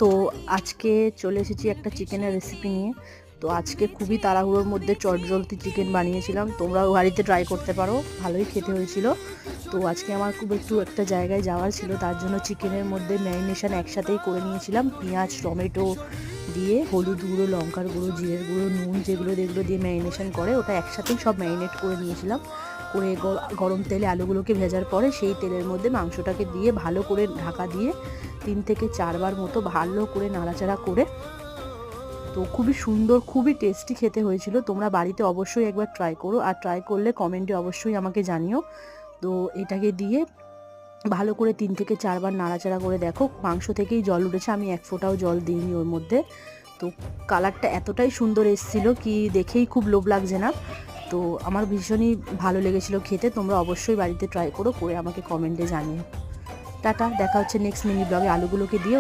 তো আজকে চলে এসেছি একটা চিকেনের রেসিপি নিয়ে। তো আজকে খুবই তাড়াহুড়োর মধ্যে চটজলদি চিকেন বানিয়েছিলাম, তোমরাও বাড়িতে ট্রাই করতে পারো, ভালোই খেতে হয়েছিল। তো আজকে আমার খুব একটু একটা জায়গায় যাওয়ার ছিল, তার জন্য চিকেনের মধ্যে ম্যারিনেশন একসাথেই করে নিয়েছিলাম। পেঁয়াজ টমেটো দিয়ে, হলুদ গুঁড়ো, লঙ্কার গুঁড়ো, জিরের গুঁড়ো, নুন, যেগুলো দিয়ে ম্যারিনেশন করে ওটা একসাথেই সব ম্যারিনেট করে নিয়েছিলাম। করে গরম তেলে আলুগুলোকে ভেজার পরে সেই তেলের মধ্যে মাংসটাকে দিয়ে ভালো করে ঢাকা দিয়ে 3 থেকে 4 বার মতো ভালো করে নাড়াচাড়া করে, তো খুবই সুন্দর, খুবই টেস্টি খেতে হয়েছিল। তোমরা বাড়িতে অবশ্যই একবার ট্রাই করো, আর ট্রাই করলে কমেন্টে অবশ্যই আমাকে জানিও। তো এটাকে দিয়ে ভালো করে 3 থেকে 4 বার নাড়াচাড়া করে দেখো, মাংস থেকেই জল উঠেছে, আমি এক ফোঁটাও জল দিইনি ওর মধ্যে। তো কালারটা এতটাই সুন্দর এসেছিল কি দেখেই খুব লোভ লাগছে না। তো আমার ভীষণই ভালো লেগেছিল খেতে। তোমরা অবশ্যই বাড়িতে ট্রাই করো, করে আমাকে কমেন্টে জানিও। টাটা, দেখা হচ্ছে নেক্সট মিনি ব্লগে। আলুগুলোকে দিয়ে